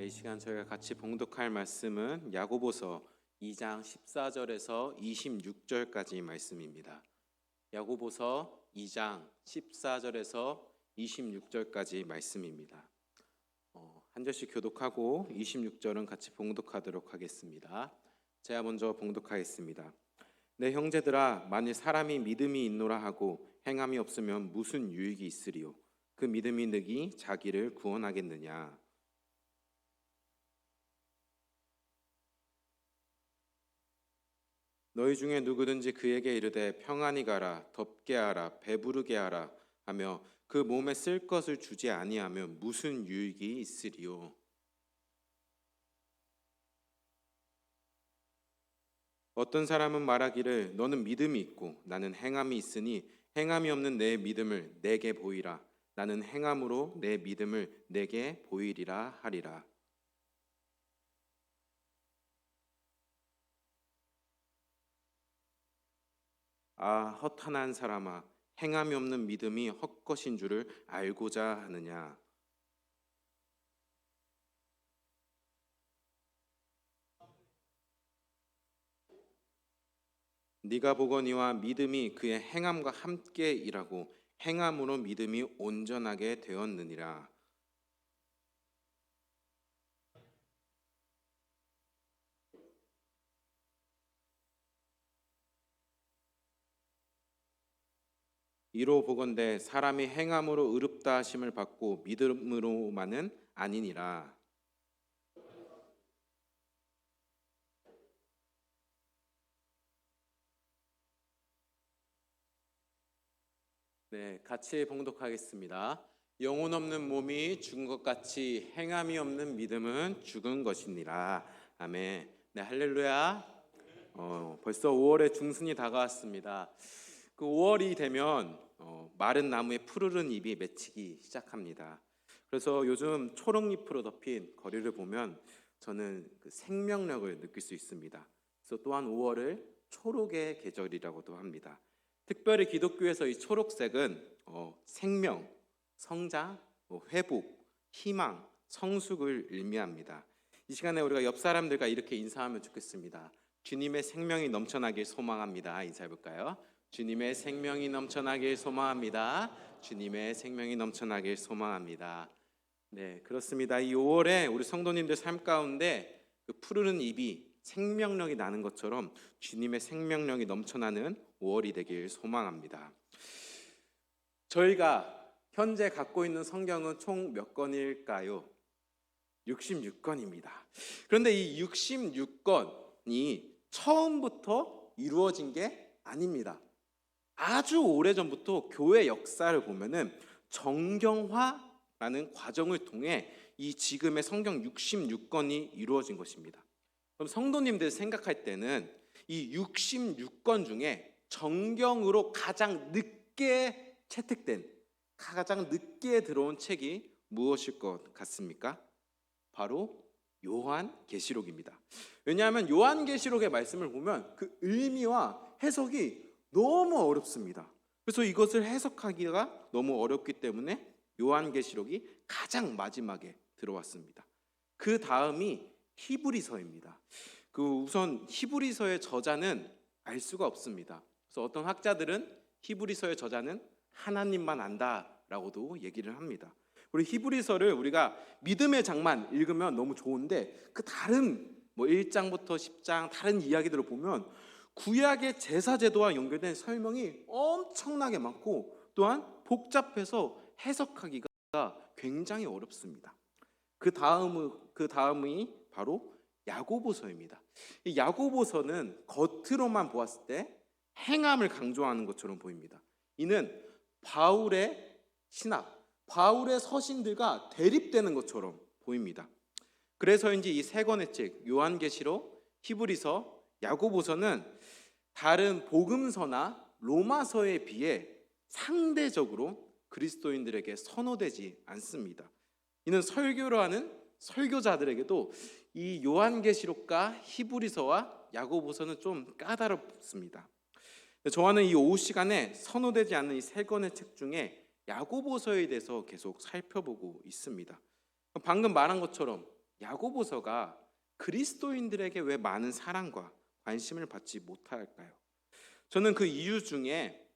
이 시간 저희가 같이 봉독할 말씀은 야고보서 2장 14절에서 26절까지 말씀입니다. 야고보서 2장 14절에서 26절까지 말씀입니다. 한 절씩 교독하고 26절은 같이 봉독하도록 하겠습니다. 제가 먼저 봉독하겠습니다. 내 형제들아, 만일 사람이 믿음이 있노라 하고 행함이 없으면 무슨 유익이 있으리요? 그 믿음이 능히 자기를 구원하겠느냐? 너희 중에 누구든지 그에게 이르되 평안히 가라, 덥게 하라, 배부르게 하라 하며 그 몸에 쓸 것을 주지 아니하면 무슨 유익이 있으리요? 어떤 사람은 말하기를 너는 믿음이 있고 나는 행함이 있으니 행함이 없는 내 믿음을 내게 보이라. 나는 행함으로 내 믿음을 내게 보이리라 하리라. 아, 허탄한 사람아, 행함이 없는 믿음이 헛것인 줄을 알고자 하느냐? 네가 보거니와 믿음이 그의 행함과 함께 일하고 행함으로 믿음이 온전하게 되었느니라. 이로 보건대 사람이 행함으로 의롭다 하심을 받고 믿음으로만은 아니니라. 네, 같이 봉독하겠습니다. 영혼 없는 몸이 죽은 것 같이 행함이 없는 믿음은 죽은 것이니라. 아멘. 네, 할렐루야. 벌써 5월의 중순이 다가왔습니다. 그 5월이 되면 마른 나무에 푸르른 잎이 맺히기 시작합니다. 그래서 요즘 초록잎으로 덮인 거리를 보면 저는 그 생명력을 느낄 수 있습니다. 그래서 또한 5월을 초록의 계절이라고도 합니다. 특별히 기독교에서 이 초록색은 생명, 성장, 회복, 희망, 성숙을 의미합니다. 이 시간에 우리가 옆 사람들과 이렇게 인사하면 좋겠습니다. 주님의 생명이 넘쳐나길 소망합니다. 인사해볼까요? 주님의 생명이 넘쳐나길 소망합니다. 주님의 생명이 넘쳐나길 소망합니다. 네, 그렇습니다. 이 5월에 우리 성도님들 삶 가운데 그 푸르른 잎이 생명력이 나는 것처럼 주님의 생명력이 넘쳐나는 5월이 되길 소망합니다. 저희가 현재 갖고 있는 성경은 총 몇 권일까요? 66권입니다. 그런데 이 66권이 처음부터 이루어진 게 아닙니다. 아주 오래전부터 교회 역사를 보면은 정경화라는 과정을 통해 이 지금의 성경 66권이 이루어진 것입니다. 그럼 성도님들 생각할 때는 이 66권 중에 정경으로 가장 늦게 채택된, 가장 늦게 들어온 책이 무엇일 것 같습니까? 바로 요한계시록입니다. 왜냐하면 요한계시록의 말씀을 보면 그 의미와 해석이 너무 어렵습니다. 그래서 이것을 해석하기가 너무 어렵기 때문에 요한계시록이 가장 마지막에 들어왔습니다. 그 다음이 히브리서입니다. 우선 히브리서의 저자는 알 수가 없습니다. 그래서 어떤 학자들은 히브리서의 저자는 하나님만 안다라고도 얘기를 합니다. 그리고 히브리서를 우리가 믿음의 장만 읽으면 너무 좋은데 그 다른 1장부터 10장 다른 이야기들을 보면 구약의 제사 제도와 연결된 설명이 엄청나게 많고 또한 복잡해서 해석하기가 굉장히 어렵습니다. 그 다음이 바로 야고보서입니다. 이 야고보서는 겉으로만 보았을 때 행함을 강조하는 것처럼 보입니다. 이는 바울의 신학, 바울의 서신들과 대립되는 것처럼 보입니다. 그래서인지 이 세 권의 책 요한계시록, 히브리서, 야고보서는 다른 복음서나 로마서에 비해 상대적으로 그리스도인들에게 선호되지 않습니다. 이는 설교를 하는 설교자들에게도 이 요한계시록과 히브리서와 야고보서는 좀 까다롭습니다. 저와는 이 오후 시간에 선호되지 않는 이 세 권의 책 중에 야고보서에 대해서 계속 살펴보고 있습니다. 방금 말한 것처럼 야고보서가 그리스도인들에게 왜 많은 사랑과 관심을 받지 못할까요? 저는 그 이유 중에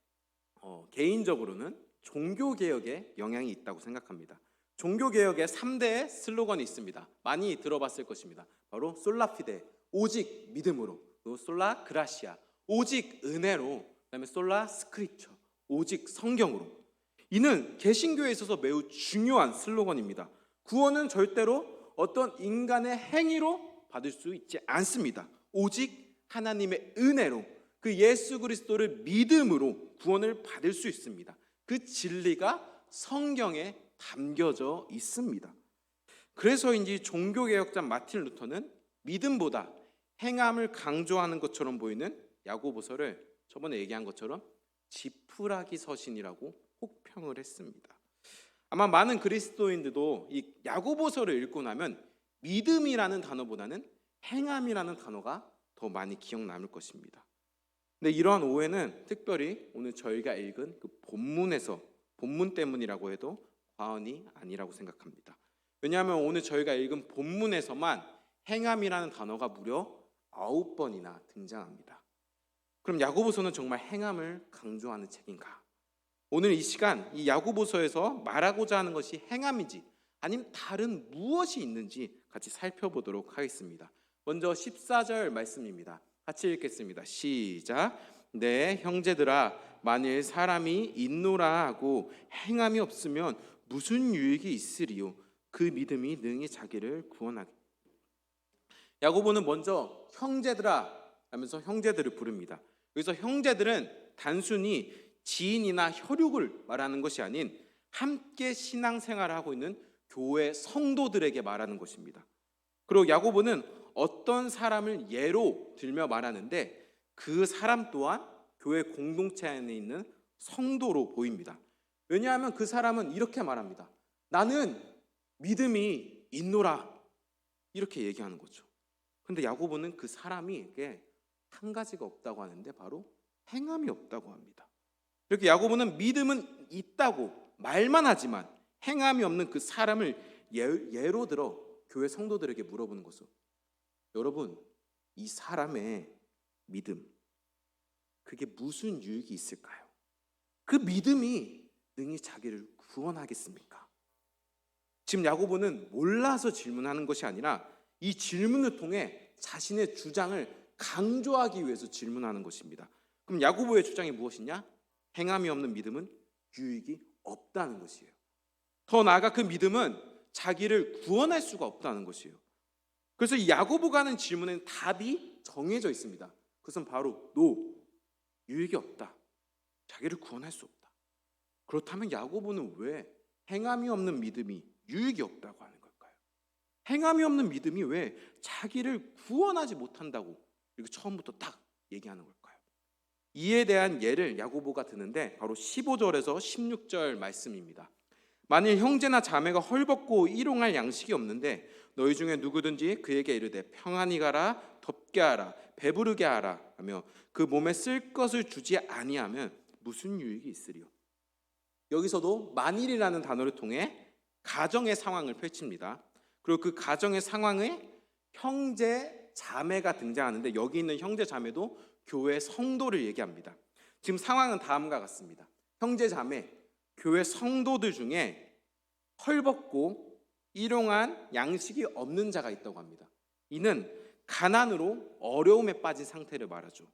개인적으로는 종교개혁에 영향이 있다고 생각합니다. 종교개혁의 3대 슬로건이 있습니다. 많이 들어봤을 것입니다. 바로 솔라피데, 오직 믿음으로, 또 솔라 그라시아, 오직 은혜로, 그다음에 솔라 스크립처, 오직 성경으로. 이는 개신교에 있어서 매우 중요한 슬로건입니다. 구원은 절대로 어떤 인간의 행위로 받을 수 있지 않습니다. 오직 하나님의 은혜로, 그 예수 그리스도를 믿음으로 구원을 받을 수 있습니다. 그 진리가 성경에 담겨져 있습니다. 그래서인지 종교개혁자 마틴 루터는 믿음보다 행함을 강조하는 것처럼 보이는 야고보서를 저번에 얘기한 것처럼 지푸라기 서신이라고 혹평을 했습니다. 아마 많은 그리스도인들도 이 야고보서를 읽고 나면 믿음이라는 단어보다는 행함이라는 단어가 더 많이 기억 남을 것입니다. 근데 이러한 오해는 특별히 오늘 저희가 읽은 그 본문 때문이라고 해도 과언이 아니라고 생각합니다. 왜냐하면 오늘 저희가 읽은 본문에서만 행함이라는 단어가 무려 9번이나 등장합니다. 그럼 야고보서는 정말 행함을 강조하는 책인가? 오늘 이 시간 이 야고보서에서 말하고자 하는 것이 행함인지 아니면 다른 무엇이 있는지 같이 살펴보도록 하겠습니다. 먼저 14절 말씀입니다. 같이 읽겠습니다. 시작. 네, 형제들아, 만일 사람이 있노라 하고 행함이 없으면 무슨 유익이 있으리요? 그 믿음이 능히 자기를 구원하게. 야고보는 먼저 형제들아 하면서 형제들을 부릅니다. 여기서 형제들은 단순히 지인이나 혈육을 말하는 것이 아닌 함께 신앙생활을 하고 있는 교회 성도들에게 말하는 것입니다. 그리고 야고보는 어떤 사람을 예로 들며 말하는데 그 사람 또한 교회 공동체 안에 있는 성도로 보입니다. 왜냐하면 그 사람은 이렇게 말합니다. 나는 믿음이 있노라, 이렇게 얘기하는 거죠. 그런데 야고보는 그 사람에게 한 가지가 없다고 하는데 바로 행함이 없다고 합니다. 이렇게 야고보는 믿음은 있다고 말만 하지만 행함이 없는 그 사람을 예로 들어 교회 성도들에게 물어보는 것은, 여러분, 이 사람의 믿음, 그게 무슨 유익이 있을까요? 그 믿음이 능히 자기를 구원하겠습니까? 지금 야고보는 몰라서 질문하는 것이 아니라 이 질문을 통해 자신의 주장을 강조하기 위해서 질문하는 것입니다. 그럼 야고보의 주장이 무엇이냐? 행함이 없는 믿음은 유익이 없다는 것이에요. 더 나아가 그 믿음은 자기를 구원할 수가 없다는 것이에요. 그래서 이 야고보가 하는 질문에는 답이 정해져 있습니다. 그것은 바로 유익이 없다. 자기를 구원할 수 없다. 그렇다면 야고보는 왜 행함이 없는 믿음이 유익이 없다고 하는 걸까요? 행함이 없는 믿음이 왜 자기를 구원하지 못한다고 이렇게 처음부터 딱 얘기하는 걸까요? 이에 대한 예를 야고보가 드는데 바로 15절에서 16절 말씀입니다. 만일 형제나 자매가 헐벗고 일용할 양식이 없는데 너희 중에 누구든지 그에게 이르되 평안히 가라, 덥게 하라, 배부르게 하라 하며 그 몸에 쓸 것을 주지 아니하면 무슨 유익이 있으리요? 여기서도 만일이라는 단어를 통해 가정의 상황을 펼칩니다. 그리고 그 가정의 상황에 형제 자매가 등장하는데 여기 있는 형제 자매도 교회 성도를 얘기합니다. 지금 상황은 다음과 같습니다. 형제 자매, 교회 성도들 중에 헐벗고 일용한 양식이 없는 자가 있다고 합니다. 이는 가난으로 어려움에 빠진 상태를 말하죠.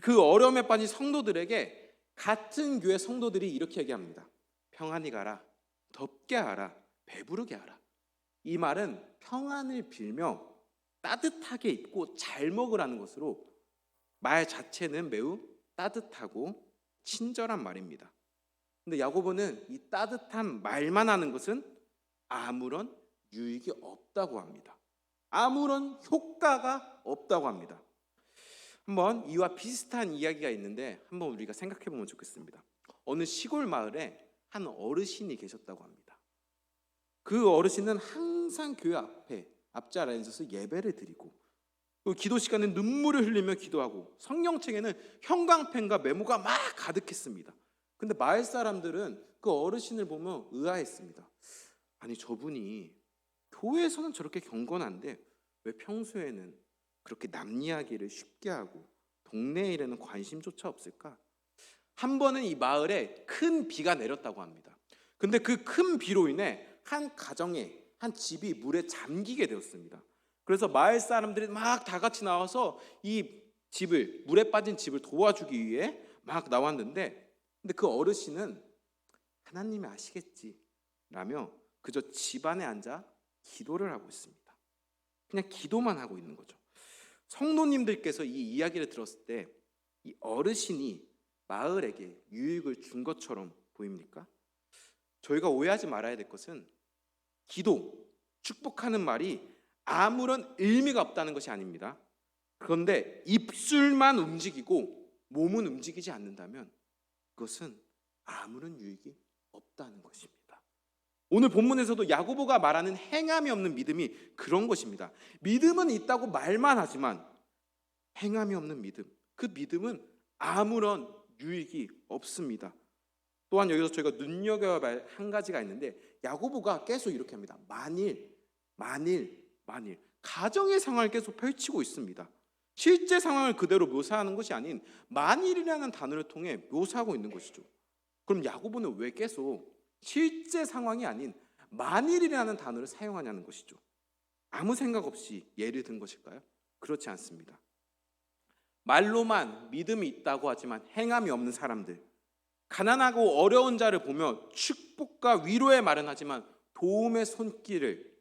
그 어려움에 빠진 성도들에게 같은 교회 성도들이 이렇게 얘기합니다. 평안히 가라, 덥게 하라, 배부르게 하라. 이 말은 평안을 빌며 따뜻하게 입고 잘 먹으라는 것으로 말 자체는 매우 따뜻하고 친절한 말입니다. 근데 야고보는 이 따뜻한 말만 하는 것은 아무런 유익이 없다고 합니다. 아무런 효과가 없다고 합니다. 한번 이와 비슷한 이야기가 있는데 한번 우리가 생각해 보면 좋겠습니다. 어느 시골 마을에 한 어르신이 계셨다고 합니다. 그 어르신은 항상 교회 앞자리에 앉아서 예배를 드리고 기도 시간에 눈물을 흘리며 기도하고 성경책에는 형광펜과 메모가 막 가득했습니다. 근데 마을 사람들은 그 어르신을 보며 의아했습니다. 아니, 저분이 교회에서는 저렇게 경건한데 왜 평소에는 그렇게 남 이야기를 쉽게 하고 동네 일에는 관심조차 없을까? 한 번은 이 마을에 큰 비가 내렸다고 합니다. 근데 그 큰 비로 인해 한 가정에 한 집이 물에 잠기게 되었습니다. 그래서 마을 사람들이 막 다 같이 나와서 이 집을, 물에 빠진 집을 도와주기 위해 막 나왔는데, 근데 그 어르신은 하나님이 아시겠지 라며 그저 집 안에 앉아 기도를 하고 있습니다. 그냥 기도만 하고 있는 거죠. 성도님들께서 이 이야기를 들었을 때 이 어르신이 마을에게 유익을 준 것처럼 보입니까? 저희가 오해하지 말아야 될 것은 기도, 축복하는 말이 아무런 의미가 없다는 것이 아닙니다. 그런데 입술만 움직이고 몸은 움직이지 않는다면 그것은 아무런 유익이 없다는 것입니다. 오늘 본문에서도 야고보가 말하는 행함이 없는 믿음이 그런 것입니다. 믿음은 있다고 말만 하지만 행함이 없는 믿음, 그 믿음은 아무런 유익이 없습니다. 또한 여기서 저희가 눈여겨야 할 한 가지가 있는데, 야고보가 계속 이렇게 합니다. 만일 가정의 상황을 계속 펼치고 있습니다. 실제 상황을 그대로 묘사하는 것이 아닌 만일이라는 단어를 통해 묘사하고 있는 것이죠. 그럼 야고보는 왜 계속 실제 상황이 아닌 만일이라는 단어를 사용하냐는 것이죠. 아무 생각 없이 예를 든 것일까요? 그렇지 않습니다. 말로만 믿음이 있다고 하지만 행함이 없는 사람들, 가난하고 어려운 자를 보며 축복과 위로의 말은 하지만 도움의 손길을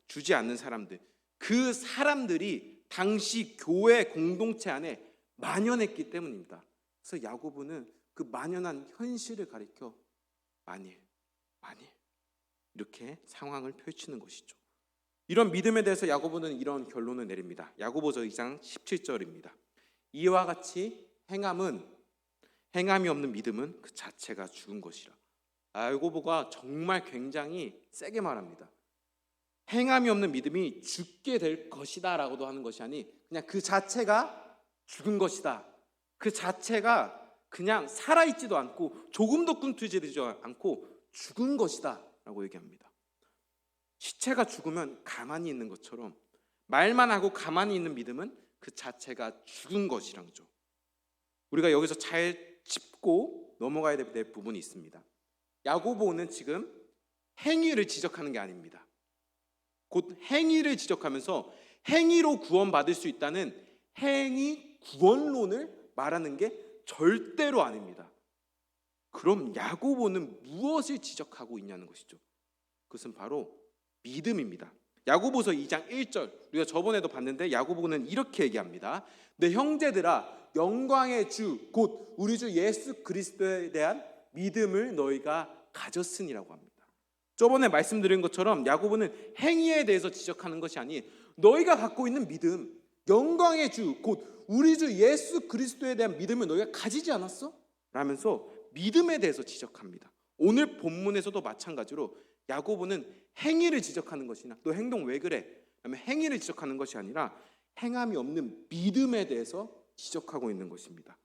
주지 않는 사람들, 그 사람들이 당시 교회 공동체 안에 만연했기 때문입니다. 그래서 야고보는 그 만연한 현실을 가리켜 만일 이렇게 상황을 펼치는 것이죠. 이런 믿음에 대해서 야고보는 이런 결론을 내립니다. 야고보서 2장 17절입니다. 이와 같이 행함이 없는 믿음은 그 자체가 죽은 것이라. 야고보가 정말 굉장히 세게 말합니다. 행함이 없는 믿음이 죽게 될 것이다 라고도 하는 것이 아니 그냥 그 자체가 죽은 것이다. 그 자체가 그냥 살아있지도 않고 조금도 꿈틀거리지 않고 죽은 것이다 라고 얘기합니다. 시체가 죽으면 가만히 있는 것처럼 말만 하고 가만히 있는 믿음은 그 자체가 죽은 것이라죠. 우리가 여기서 잘 짚고 넘어가야 될 부분이 있습니다. 야고보는 지금 행위를 지적하는 게 아닙니다. 곧 행위를 지적하면서 행위로 구원받을 수 있다는 행위 구원론을 말하는 게 절대로 아닙니다. 그럼 야고보는 무엇을 지적하고 있냐는 것이죠. 그것은 바로 믿음입니다. 야고보서 2장 1절, 우리가 저번에도 봤는데 야고보는 이렇게 얘기합니다. 내 형제들아, 영광의 주 곧 우리 주 예수 그리스도에 대한 믿음을 너희가 가졌으니라고 합니다. 저번에 말씀드린 것처럼 야고보는 행위에 대해서 지적하는 것이 아닌 너희가 갖고 있는 믿음, 영광의 주 곧 우리 주 예수 그리스도에 대한 믿음을 너희가 가지지 않았어? 라면서 믿음에 대해서 지적합니다. 오늘 본문에서도 마찬가지로 야고보는 행위를 지적하는 것이나 너 행동 왜 그래? 라면 행위를 지적하는 것이 아니라 행함이 없는 믿음에 대해서 지적하고 있는 것입니다.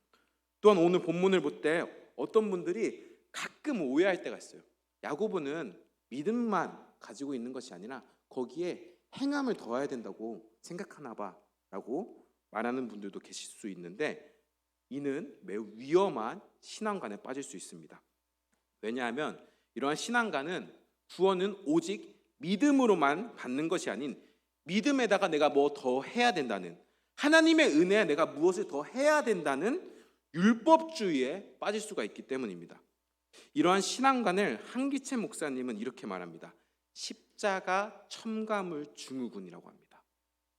또한 오늘 본문을 볼 때 어떤 분들이 가끔 오해할 때가 있어요. 야고보는 믿음만 가지고 있는 것이 아니라 거기에 행함을 더해야 된다고 생각하나 봐 라고 말하는 분들도 계실 수 있는데 이는 매우 위험한 신앙관에 빠질 수 있습니다. 왜냐하면 이러한 신앙관은 구원은 오직 믿음으로만 받는 것이 아닌 믿음에다가 내가 뭐 더 해야 된다는, 하나님의 은혜에 내가 무엇을 더 해야 된다는 율법주의에 빠질 수가 있기 때문입니다. 이러한 신앙관을 한기채 목사님은 이렇게 말합니다. 십자가 첨가물 증후군이라고 합니다.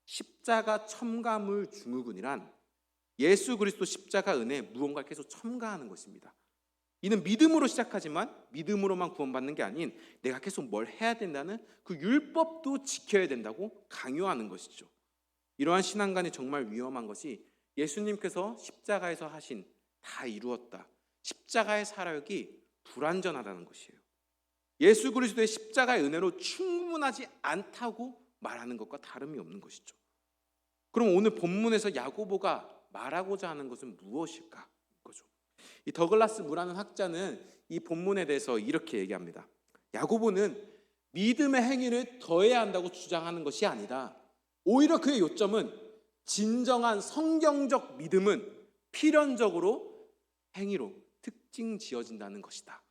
십자가 첨가물 증후군이란 예수 그리스도 십자가 은혜에 무언가를 계속 첨가하는 것입니다. 이는 믿음으로 시작하지만 믿음으로만 구원받는 게 아닌 내가 계속 뭘 해야 된다는 그 율법도 지켜야 된다고 강요하는 것이죠. 이러한 신앙관이 정말 위험한 것이 예수님께서 십자가에서 하신 다 이루었다. 십자가의 사역이 불완전하다는 것이에요. 예수 그리스도의 십자가의 은혜로 충분하지 않다고 말하는 것과 다름이 없는 것이죠. 그럼 오늘 본문에서 야고보가 말하고자 하는 것은 무엇일까? 거죠. 이 더글라스 무라는 학자는 이 본문에 대해서 이렇게 얘기합니다. 야고보는 믿음의 행위를 더해야 한다고 주장하는 것이 아니다. 오히려 그의 요점은 진정한 성경적 믿음은 필연적으로 행위로 특징 지어진다는 것이다.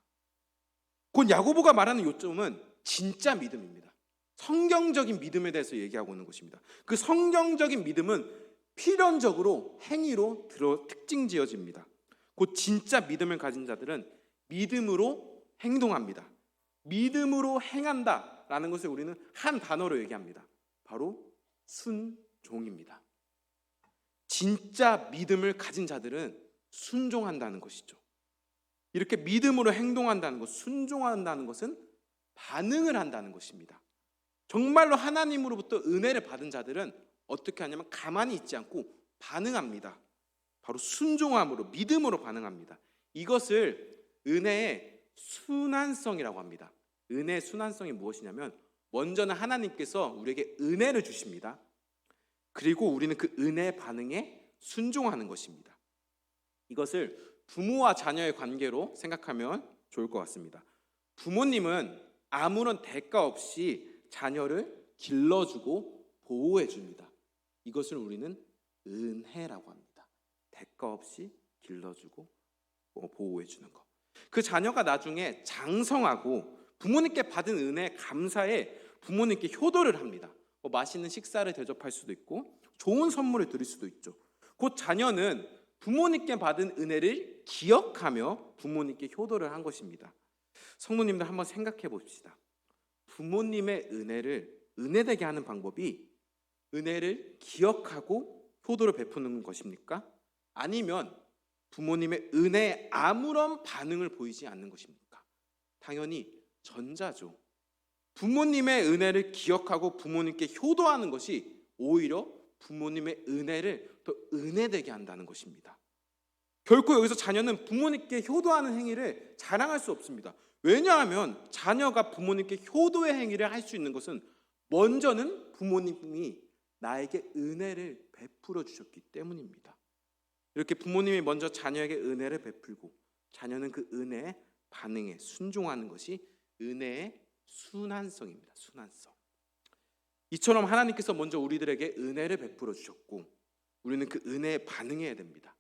곧 야고보가 말하는 요점은 진짜 믿음입니다. 성경적인 믿음에 대해서 얘기하고 있는 것입니다. 그 성경적인 믿음은 필연적으로 행위로 특징 지어집니다. 곧 진짜 믿음을 가진 자들은 믿음으로 행동합니다. 믿음으로 행한다라는 것을 우리는 한 단어로 얘기합니다. 바로 순종입니다. 진짜 믿음을 가진 자들은 순종한다는 것이죠. 이렇게 믿음으로 행동한다는 것, 순종한다는 것은 반응을 한다는 것입니다. 정말로 하나님으로부터 은혜를 받은 자들은 어떻게 하냐면 가만히 있지 않고 반응합니다. 바로 순종함으로, 믿음으로 반응합니다. 이것을 은혜의 순환성이라고 합니다. 은혜의 순환성이 무엇이냐면 먼저는 하나님께서 우리에게 은혜를 주십니다. 그리고 우리는 그 은혜의 반응에 순종하는 것입니다. 이것을 부모와 자녀의 관계로 생각하면 좋을 것 같습니다. 부모님은 아무런 대가 없이 자녀를 길러주고 보호해 줍니다. 이것을 우리는 은혜라고 합니다. 대가 없이 길러주고 보호해 주는 것. 그 자녀가 나중에 장성하고 부모님께 받은 은혜에 감사해 부모님께 효도를 합니다. 맛있는 식사를 대접할 수도 있고 좋은 선물을 드릴 수도 있죠. 곧 자녀는 부모님께 받은 은혜를 기억하며 부모님께 효도를 한 것입니다. 성도님들 한번 생각해 봅시다. 부모님의 은혜를 은혜되게 하는 방법이 은혜를 기억하고 효도를 베푸는 것입니까? 아니면 부모님의 은혜에 아무런 반응을 보이지 않는 것입니까? 당연히 전자죠. 부모님의 은혜를 기억하고 부모님께 효도하는 것이 오히려 부모님의 은혜를 더 은혜되게 한다는 것입니다. 결코 여기서 자녀는 부모님께 효도하는 행위를 자랑할 수 없습니다. 왜냐하면 자녀가 부모님께 효도의 행위를 할 수 있는 것은 먼저는 부모님이 나에게 은혜를 베풀어 주셨기 때문입니다. 이렇게 부모님이 먼저 자녀에게 은혜를 베풀고 자녀는 그 은혜에 반응해 순종하는 것이 은혜의 순환성입니다. 순환성. 이처럼 하나님께서 먼저 우리들에게 은혜를 베풀어 주셨고 우리는 그 은혜에 반응해야 됩니다.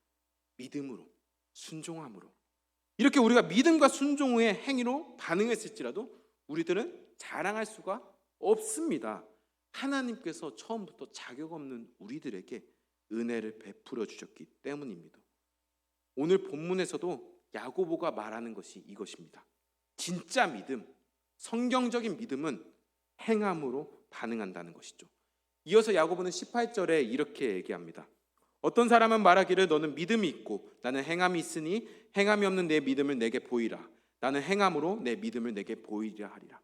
믿음으로, 순종함으로. 이렇게 우리가 믿음과 순종의 행위로 반응했을지라도 우리들은 자랑할 수가 없습니다. 하나님께서 처음부터 자격 없는 우리들에게 은혜를 베풀어 주셨기 때문입니다. 오늘 본문에서도 야고보가 말하는 것이 이것입니다. 진짜 믿음, 성경적인 믿음은 행함으로 반응한다는 것이죠. 이어서 야고보는 18절에 이렇게 얘기합니다. 어떤 사람은 말하기를 너는 믿음이 있고 나는 행함이 있으니 행함이 없는 내 믿음을 내게 보이라. 나는 행함으로 내 믿음을 내게 보이리라 하리라.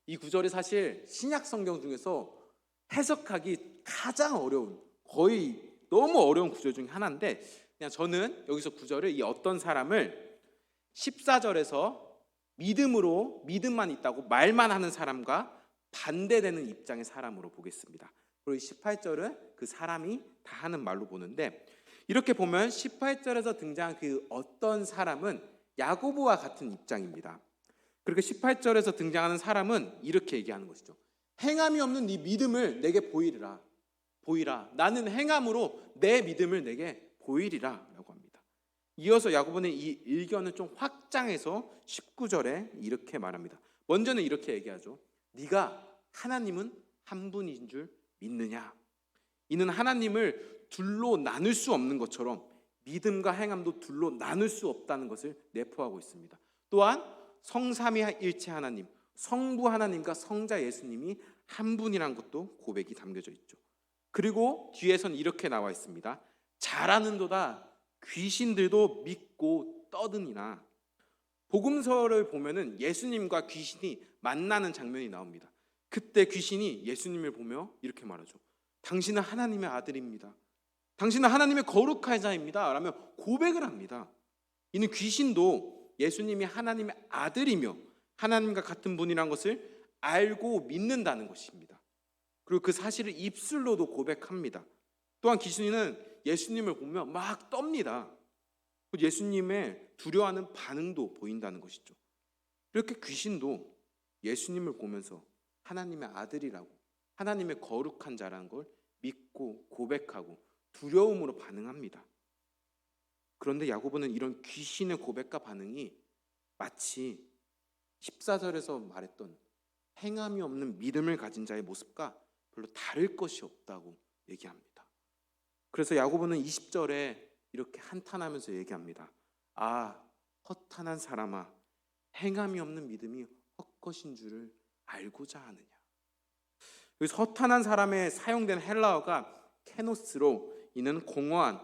이 구절이 사실 신약 성경 중에서 해석하기 가장 어려운, 거의 너무 어려운 구절 중에 하나인데 그냥 저는 여기서 구절을 이 어떤 사람을 14절에서 믿음으로 믿음만 있다고 말만 하는 사람과 반대되는 입장의 사람으로 보겠습니다. 그리고 18절은 그 사람이 다 하는 말로 보는데 이렇게 보면 18절에서 등장한 그 어떤 사람은 야고보와 같은 입장입니다. 그리고 18절에서 등장하는 사람은 이렇게 얘기하는 것이죠. 행함이 없는 네 믿음을 내게 보이리라. 나는 행함으로 내 믿음을 내게 보이리라 라고 합니다. 이어서 야고보는 이 의견을 좀 확장해서 19절에 이렇게 말합니다. 먼저는 이렇게 얘기하죠. 네가 하나님은 한 분인 줄 믿느냐? 이는 하나님을 둘로 나눌 수 없는 것처럼 믿음과 행함도 둘로 나눌 수 없다는 것을 내포하고 있습니다. 또한 성삼위일체 하나님, 성부 하나님과 성자 예수님이 한 분이란 것도 고백이 담겨져 있죠. 그리고 뒤에선 이렇게 나와 있습니다. 잘하는도다 귀신들도 믿고 떠드니라. 복음서를 보면은 예수님과 귀신이 만나는 장면이 나옵니다. 그때 귀신이 예수님을 보며 이렇게 말하죠. 당신은 하나님의 아들입니다. 당신은 하나님의 거룩한 자입니다. 라며 고백을 합니다. 이는 귀신도 예수님이 하나님의 아들이며 하나님과 같은 분이라는 것을 알고 믿는다는 것입니다. 그리고 그 사실을 입술로도 고백합니다. 또한 귀신은 예수님을 보며 막 떱니다. 예수님의 두려워하는 반응도 보인다는 것이죠. 이렇게 귀신도 예수님을 보면서 하나님의 아들이라고, 하나님의 거룩한 자라는 걸 믿고 고백하고 두려움으로 반응합니다. 그런데 야고보는 이런 귀신의 고백과 반응이 마치 14절에서 말했던 행함이 없는 믿음을 가진 자의 모습과 별로 다를 것이 없다고 얘기합니다. 그래서 야고보는 20절에 이렇게 한탄하면서 얘기합니다. 아, 허탄한 사람아, 행함이 없는 믿음이 헛것인 줄을 알고자 하느냐. 여기서 허탄한 사람에 사용된 헬라어가 케노스로, 이는 공허한,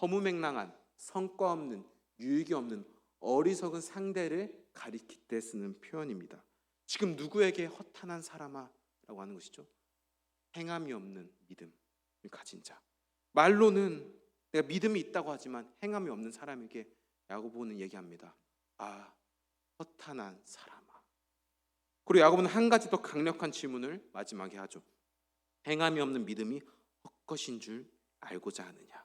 허무맹랑한, 성과 없는, 유익이 없는 어리석은 상대를 가리킬 때 쓰는 표현입니다. 지금 누구에게 허탄한 사람아 라고 하는 것이죠? 행함이 없는 믿음을 가진 자. 말로는 내가 믿음이 있다고 하지만 행함이 없는 사람에게 야고보는 얘기합니다. 아, 허탄한 사람아. 그리고 야고보는 한 가지 더 강력한 질문을 마지막에 하죠. 행함이 없는 믿음이 헛것인 줄 알고자 하느냐.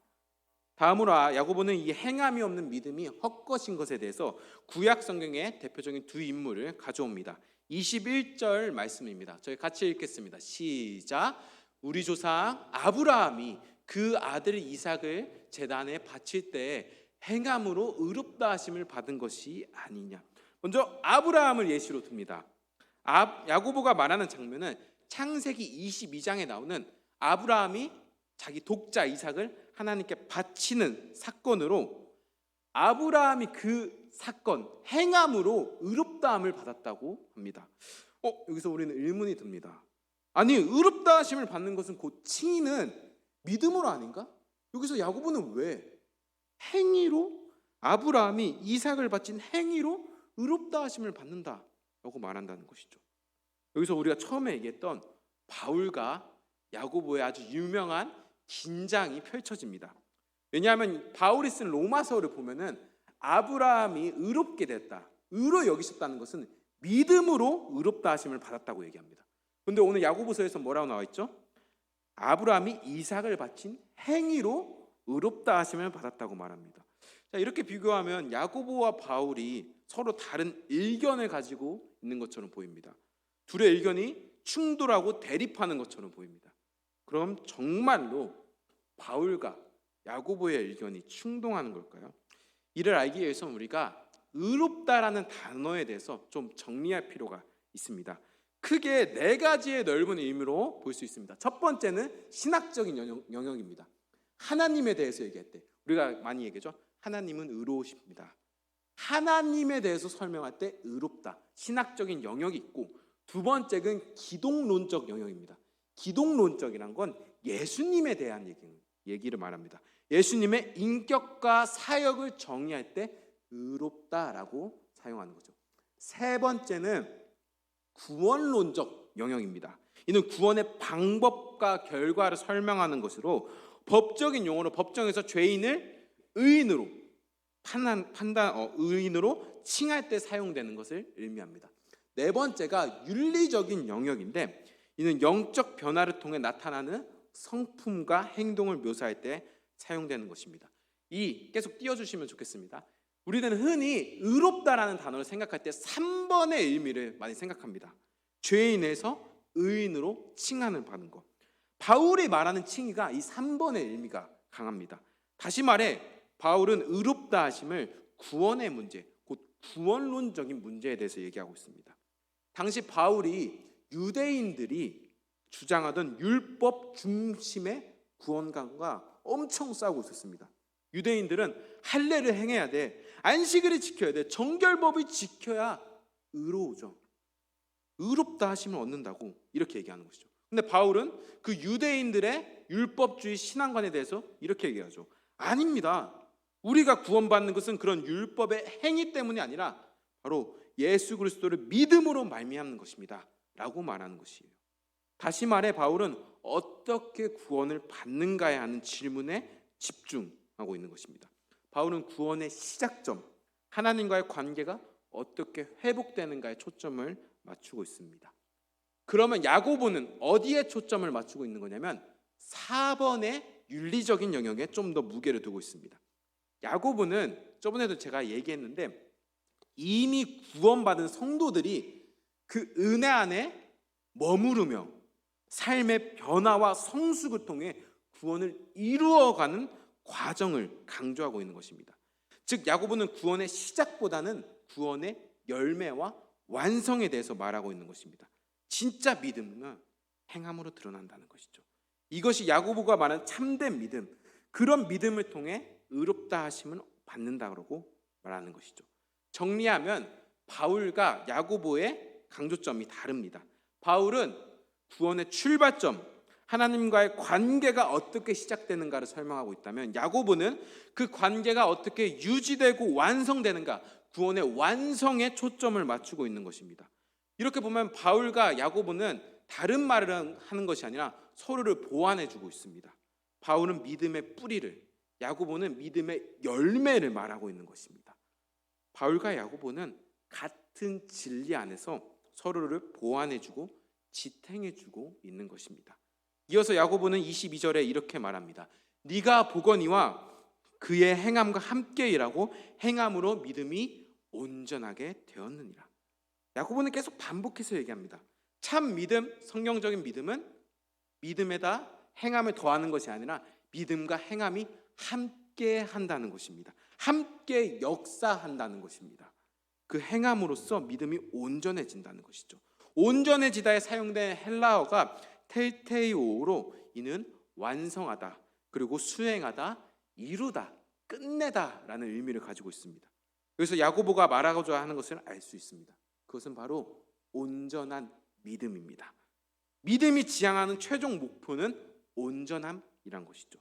다음으로 야고보는 이 행함이 없는 믿음이 헛것인 것에 대해서 구약 성경의 대표적인 두 인물을 가져옵니다. 21절 말씀입니다. 저희 같이 읽겠습니다. 시작. 우리 조상 아브라함이 그 아들 이삭을 제단에 바칠 때 행함으로 의롭다 하심을 받은 것이 아니냐. 먼저 아브라함을 예시로 듭니다. 야고보가 말하는 장면은 창세기 22장에 나오는 아브라함이 자기 독자 이삭을 하나님께 바치는 사건으로 아브라함이 그 사건 행함으로 의롭다함을 받았다고 합니다. 여기서 우리는 의문이 듭니다. 아니, 의롭다 하심을 받는 것은 곧 칭의는 믿음으로 아닌가? 여기서 야고보는 왜 행위로 아브라함이 이삭을 바친 행위로 의롭다 하심을 받는다라고 말한다는 것이죠. 여기서 우리가 처음에 얘기했던 바울과 야고보의 아주 유명한 긴장이 펼쳐집니다. 왜냐하면 바울이 쓴 로마서를 보면은 아브라함이 의롭게 됐다, 의로 여기셨다는 것은 믿음으로 의롭다 하심을 받았다고 얘기합니다. 그런데 오늘 야고보서에서 뭐라고 나와 있죠? 아브라함이 이삭을 바친 행위로 의롭다 하심을 받았다고 말합니다. 자, 이렇게 비교하면 야고보와 바울이 서로 다른 의견을 가지고 있는 것처럼 보입니다. 둘의 의견이 충돌하고 대립하는 것처럼 보입니다. 그럼 정말로 바울과 야고보의 의견이 충돌하는 걸까요? 이를 알기 위해서는 우리가 의롭다라는 단어에 대해서 좀 정리할 필요가 있습니다. 크게 네 가지의 넓은 의미로 볼 수 있습니다. 첫 번째는 신학적인 영역입니다. 하나님에 대해서 얘기할 때 우리가 많이 얘기하죠. 하나님은 의로우십니다. 하나님에 대해서 설명할 때 의롭다, 신학적인 영역이 있고, 두 번째는 기독론적 영역입니다. 기독론적이란 건 예수님에 대한 얘기를 말합니다. 예수님의 인격과 사역을 정의할 때 의롭다라고 사용하는 거죠. 세 번째는 구원론적 영역입니다. 이는 구원의 방법과 결과를 설명하는 것으로 법적인 용어로 법정에서 죄인을 의인으로 의인으로 칭할 때 사용되는 것을 의미합니다. 네 번째가 윤리적인 영역인데, 이는 영적 변화를 통해 나타나는 성품과 행동을 묘사할 때 사용되는 것입니다. 계속 띄워주시면 좋겠습니다. 우리는 흔히 의롭다라는 단어를 생각할 때 3번의 의미를 많이 생각합니다. 죄인에서 의인으로 칭하는 받는 것. 바울이 말하는 칭의가 이 3번의 의미가 강합니다. 다시 말해 바울은 의롭다 하심을 구원의 문제, 곧 구원론적인 문제에 대해서 얘기하고 있습니다. 당시 바울이 유대인들이 주장하던 율법 중심의 구원관과 엄청 싸우고 있었습니다. 유대인들은 할례를 행해야 돼, 안식일을 지켜야 돼, 정결법을 지켜야 의로우죠. 의롭다 하심을 얻는다고 이렇게 얘기하는 것이죠. 근데 바울은 그 유대인들의 율법주의 신앙관에 대해서 이렇게 얘기하죠. 아닙니다. 우리가 구원받는 것은 그런 율법의 행위 때문이 아니라 바로 예수 그리스도를 믿음으로 말미암는 것입니다 라고 말하는 것이에요. 다시 말해 바울은 어떻게 구원을 받는가에 하는 질문에 집중하고 있는 것입니다. 바울은 구원의 시작점, 하나님과의 관계가 어떻게 회복되는가에 초점을 맞추고 있습니다. 그러면 야고보는 어디에 초점을 맞추고 있는 거냐면 4번의 윤리적인 영역에 좀 더 무게를 두고 있습니다. 야고보는 저번에도 제가 얘기했는데 이미 구원받은 성도들이 그 은혜 안에 머무르며 삶의 변화와 성숙을 통해 구원을 이루어가는 과정을 강조하고 있는 것입니다. 즉 야고보는 구원의 시작보다는 구원의 열매와 완성에 대해서 말하고 있는 것입니다. 진짜 믿음은 행함으로 드러난다는 것이죠. 이것이 야고보가 말하는 참된 믿음, 그런 믿음을 통해 의롭다 하심을 받는다고 말하는 것이죠. 정리하면 바울과 야고보의 강조점이 다릅니다. 바울은 구원의 출발점, 하나님과의 관계가 어떻게 시작되는가를 설명하고 있다면 야고보는 그 관계가 어떻게 유지되고 완성되는가, 구원의 완성에 초점을 맞추고 있는 것입니다. 이렇게 보면 바울과 야고보는 다른 말을 하는 것이 아니라 서로를 보완해주고 있습니다. 바울은 믿음의 뿌리를, 야고보는 믿음의 열매를 말하고 있는 것입니다. 바울과 야고보는 같은 진리 안에서 서로를 보완해주고 지탱해주고 있는 것입니다. 이어서 야고보는 22절에 이렇게 말합니다. 네가 보거니와 그의 행함과 함께 일하고 행함으로 믿음이 온전하게 되었느니라. 야고보는 계속 반복해서 얘기합니다. 참 믿음, 성경적인 믿음은 믿음에다 행함을 더하는 것이 아니라 믿음과 행함이 함께 한다는 것입니다. 함께 역사한다는 것입니다. 그 행함으로써 믿음이 온전해진다는 것이죠. 온전해지다에 사용된 헬라어가 텔테이오로 이는 완성하다, 그리고 수행하다, 이루다, 끝내다 라는 의미를 가지고 있습니다. 그래서 야고보가 말하고자 하는 것을 알 수 있습니다. 그것은 바로 온전한 믿음입니다. 믿음이 지향하는 최종 목표는 온전함이란 것이죠.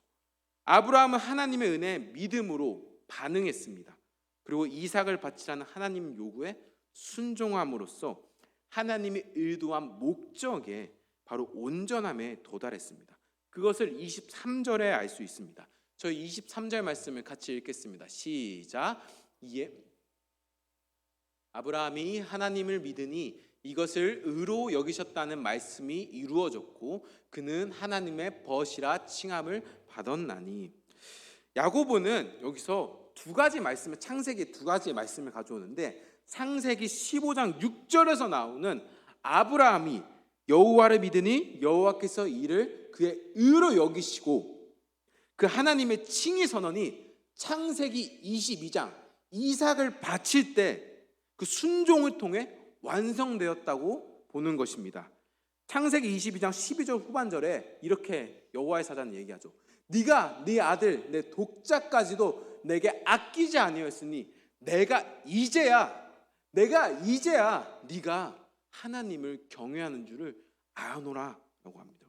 아브라함은 하나님의 은혜에 믿음으로 반응했습니다. 그리고 이삭을 바치라는 하나님 요구에 순종함으로써 하나님이 의도한 목적에 바로 온전함에 도달했습니다. 그것을 23절에 알 수 있습니다. 저희 23절 말씀을 같이 읽겠습니다. 시작. 이에 아브라함이 하나님을 믿으니 이것을 의로 여기셨다는 말씀이 이루어졌고 그는 하나님의 벗이라 칭함을 받았나니. 야고보는 여기서 두 가지 말씀을, 창세기 두 가지의 말씀을 가져오는데 창세기 15장 6절에서 나오는 아브라함이 여호와를 믿으니 여호와께서 이를 그의 의로 여기시고 그 하나님의 칭의 선언이 창세기 22장 이삭을 바칠 때 그 순종을 통해 완성되었다고 보는 것입니다. 창세기 22장 12절 후반절에 이렇게 여호와의 사자는 얘기하죠. 네가 네 아들 내 독자까지도 내게 아끼지 아니하였으니 내가 이제야 네가 하나님을 경외하는 줄을 아노라 라고 합니다.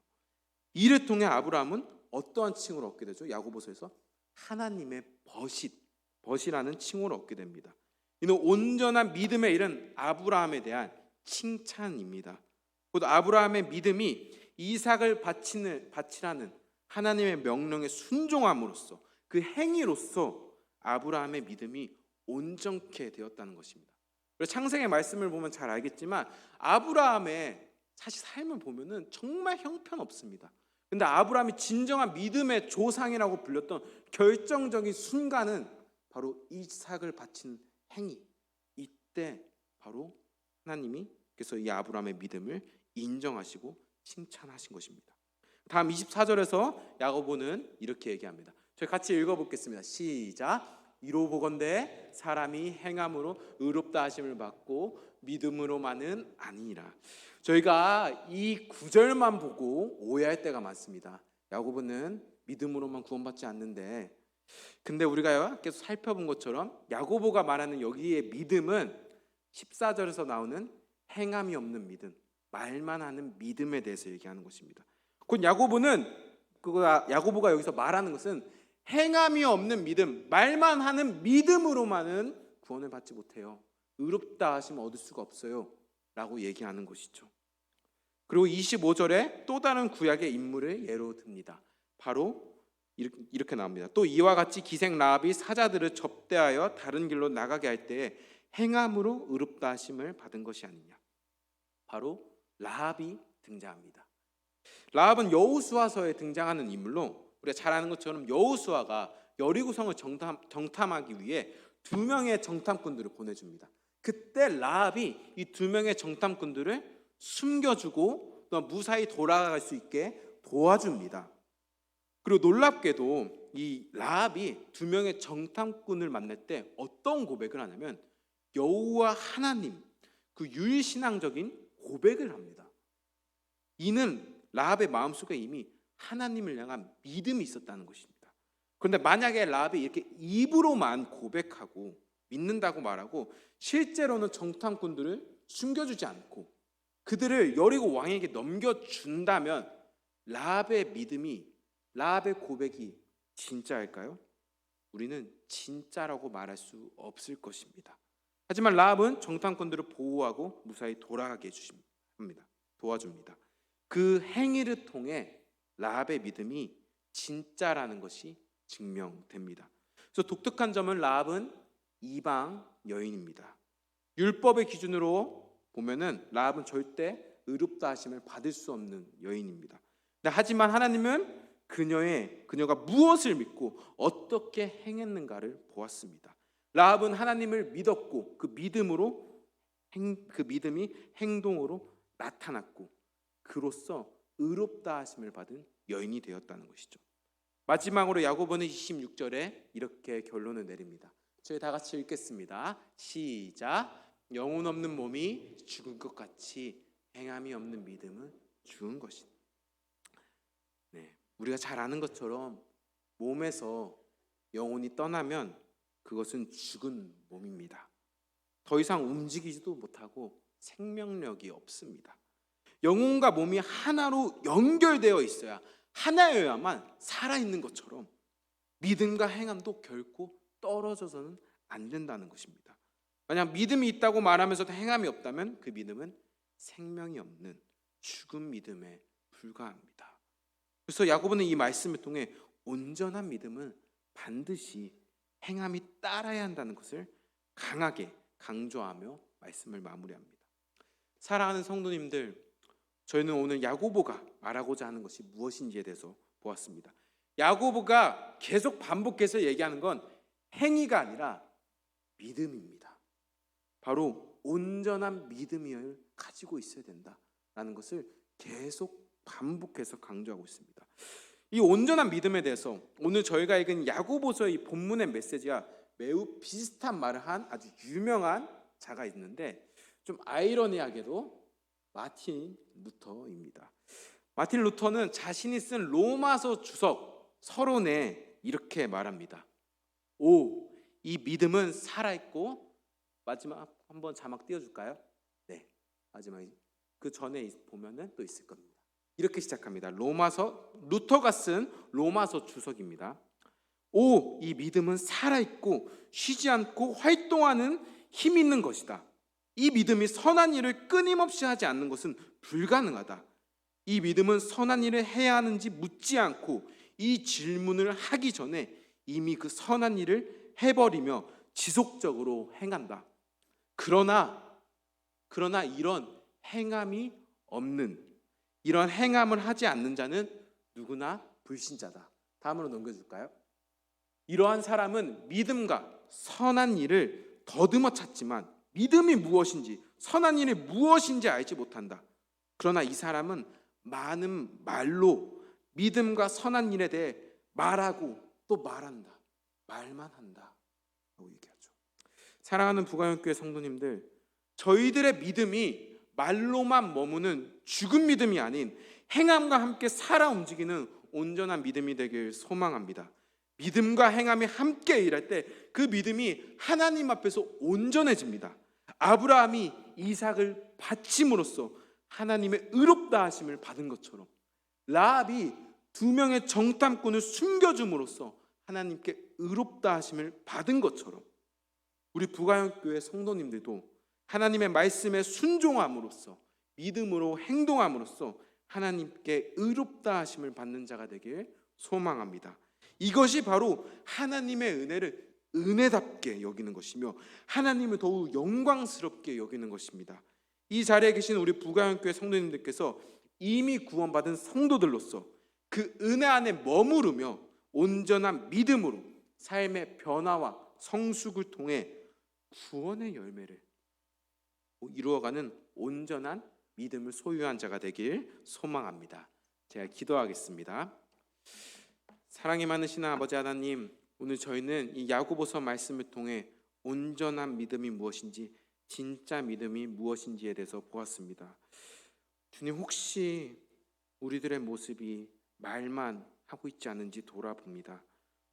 이를 통해 아브라함은 어떠한 칭을 얻게 되죠? 야고보서에서 하나님의 벗이라는 칭을 얻게 됩니다. 이는 온전한 믿음에 이른 아브라함에 대한 칭찬입니다. 곧 아브라함의 믿음이 이삭을 바치라는 하나님의 명령에 순종함으로써 그 행위로서 아브라함의 믿음이 온전케 되었다는 것입니다. 그래서 창세기 말씀을 보면 잘 알겠지만 아브라함의 사실 삶을 보면은 정말 형편없습니다. 근데 아브라함이 진정한 믿음의 조상이라고 불렸던 결정적인 순간은 바로 이삭을 바친 행위. 이때 바로 하나님께서 이 아브라함의 믿음을 인정하시고 칭찬하신 것입니다. 다음 24절에서 야고보는 이렇게 얘기합니다. 저희 같이 읽어보겠습니다. 시작. 이로 보건대 사람이 행함으로 의롭다 하심을 받고 믿음으로만은 아니니라. 저희가 이 구절만 보고 오해할 때가 많습니다. 야고보는 믿음으로만 구원받지 않는데, 근데 우리가 계속 살펴본 것처럼 야고보가 말하는 여기의 믿음은 14절에서 나오는 행함이 없는 믿음, 말만 하는 믿음에 대해서 얘기하는 것입니다. 곧 야고보가 여기서 말하는 것은 행함이 없는 믿음, 말만 하는 믿음으로만은 구원을 받지 못해요. 의롭다 하시면 얻을 수가 없어요 라고 얘기하는 것이죠. 그리고 25절에 또 다른 구약의 인물을 예로 듭니다. 바로 이렇게 나옵니다. 또 이와 같이 기생 라합이 사자들을 접대하여 다른 길로 나가게 할 때에 행함으로 의롭다 하심을 받은 것이 아니냐. 바로 라합이 등장합니다. 라합은 여호수아서에 등장하는 인물로 우리가 잘 아는 것처럼 여호수아가 여리고성을 정탐하기 위해 2명의 정탐꾼들을 보내줍니다. 그때 라합이 이 두 명의 정탐꾼들을 숨겨주고 또 무사히 돌아갈 수 있게 도와줍니다. 그리고 놀랍게도 이 라합이 두 명의 정탐꾼을 만날 때 어떤 고백을 하냐면 여호와 하나님, 그 유일신앙적인 고백을 합니다. 이는 라합의 마음속에 이미 하나님을 향한 믿음이 있었다는 것입니다. 그런데 만약에 라합이 이렇게 입으로만 고백하고 믿는다고 말하고 실제로는 정탐꾼들을 숨겨주지 않고 그들을 여리고 왕에게 넘겨준다면 라합의 믿음이, 라합의 고백이 진짜일까요? 우리는 진짜라고 말할 수 없을 것입니다. 하지만 라합은 정탐꾼들을 보호하고 무사히 돌아가게 해줍니다. 도와줍니다. 그 행위를 통해 라합의 믿음이 진짜라는 것이 증명됩니다. 그래서 독특한 점은 라합은 이방 여인입니다. 율법의 기준으로 보면은 라합은 절대 의롭다 하심을 받을 수 없는 여인입니다. 하지만 하나님은 그녀가 무엇을 믿고 어떻게 행했는가를 보았습니다. 라합은 하나님을 믿었고 그 믿음이 행동으로 나타났고 그로써 의롭다 하심을 받은 여인이 되었다는 것이죠. 마지막으로 야고보는 26절에 이렇게 결론을 내립니다. 저희 다 같이 읽겠습니다. 시작. 영혼 없는 몸이 죽은 것 같이 행함이 없는 믿음은 죽은 것이다. 네, 우리가 잘 아는 것처럼 몸에서 영혼이 떠나면 그것은 죽은 몸입니다. 더 이상 움직이지도 못하고 생명력이 없습니다. 영혼과 몸이 하나로 연결되어 있어야, 하나여야만 살아있는 것처럼 믿음과 행함도 결코 떨어져서는 안 된다는 것입니다. 만약 믿음이 있다고 말하면서도 행함이 없다면 그 믿음은 생명이 없는 죽은 믿음에 불과합니다. 그래서 야고보는 이 말씀을 통해 온전한 믿음은 반드시 행함이 따라야 한다는 것을 강하게 강조하며 말씀을 마무리합니다. 사랑하는 성도님들, 저희는 오늘 야고보가 말하고자 하는 것이 무엇인지에 대해서 보았습니다. 야고보가 계속 반복해서 얘기하는 건 행위가 아니라 믿음입니다. 바로 온전한 믿음을 가지고 있어야 된다라는 것을 계속 반복해서 강조하고 있습니다. 이 온전한 믿음에 대해서 오늘 저희가 읽은 야고보서의 본문의 메시지와 매우 비슷한 말을 한 아주 유명한 자가 있는데 좀 아이러니하게도 마틴 루터입니다. 마틴 루터는 자신이 쓴 로마서 주석 서론에 이렇게 말합니다. 이 믿음은 살아있고, 마지막 한번 자막 띄워줄까요? 네, 마지막 그 전에 보면은 또 있을 겁니다. 이렇게 시작합니다. 루터가 쓴 로마서 주석입니다. 이 믿음은 살아있고 쉬지 않고 활동하는 힘 있는 것이다. 이 믿음이 선한 일을 끊임없이 하지 않는 것은 불가능하다. 이 믿음은 선한 일을 해야 하는지 묻지 않고 이 질문을 하기 전에 이미 그 선한 일을 해버리며 지속적으로 행한다. 그러나 이런 행함이 없는, 이런 행함을 하지 않는 자는 누구나 불신자다. 다음으로 넘겨줄까요? 이러한 사람은 믿음과 선한 일을 더듬어 찾지만 믿음이 무엇인지, 선한 일이 무엇인지 알지 못한다. 그러나 이 사람은 많은 말로 믿음과 선한 일에 대해 말하고 또 말한다. 말만 한다 라고 얘기하죠. 사랑하는 부가영교회 성도님들, 저희들의 믿음이 말로만 머무는 죽은 믿음이 아닌 행함과 함께 살아 움직이는 온전한 믿음이 되길 소망합니다. 믿음과 행함이 함께 일할 때 그 믿음이 하나님 앞에서 온전해집니다. 아브라함이 이삭을 바침으로써 하나님의 의롭다 하심을 받은 것처럼, 라합이 두 명의 정탐꾼을 숨겨줌으로써 하나님께 의롭다 하심을 받은 것처럼 우리 부가영교회 성도님들도 하나님의 말씀에 순종함으로써, 믿음으로 행동함으로써 하나님께 의롭다 하심을 받는 자가 되길 소망합니다. 이것이 바로 하나님의 은혜를 은혜답게 여기는 것이며 하나님을 더욱 영광스럽게 여기는 것입니다. 이 자리에 계신 우리 부가영교회 성도님들께서 이미 구원받은 성도들로서 그 은혜 안에 머무르며 온전한 믿음으로 삶의 변화와 성숙을 통해 구원의 열매를 이루어가는 온전한 믿음을 소유한 자가 되길 소망합니다. 제가 기도하겠습니다. 사랑이 많으신 아버지 하나님, 오늘 저희는 이 야고보서 말씀을 통해 온전한 믿음이 무엇인지, 진짜 믿음이 무엇인지에 대해서 보았습니다. 주님, 혹시 우리들의 모습이 말만 하고 있지 않은지 돌아봅니다.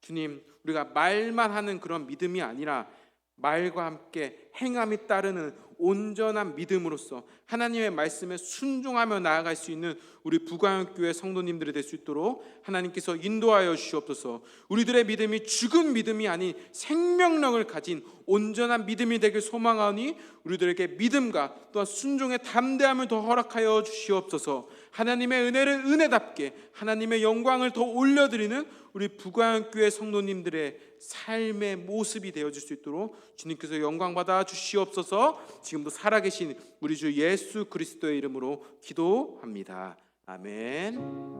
주님, 우리가 말만 하는 그런 믿음이 아니라 말과 함께 행함이 따르는 온전한 믿음으로써 하나님의 말씀에 순종하며 나아갈 수 있는 우리 부가영교회 성도님들이 될 수 있도록 하나님께서 인도하여 주시옵소서. 우리들의 믿음이 죽은 믿음이 아닌 생명력을 가진 온전한 믿음이 되길 소망하니 우리들에게 믿음과 또한 순종의 담대함을 더 허락하여 주시옵소서. 하나님의 은혜를 은혜답게 하나님의 영광을 더 올려드리는 우리 부가영교회 성도님들의 삶의 모습이 되어질 수 있도록 주님께서 영광 받아 주시옵소서. 지금도 살아계신 우리 주 예수 그리스도의 이름으로 기도합니다. 아멘.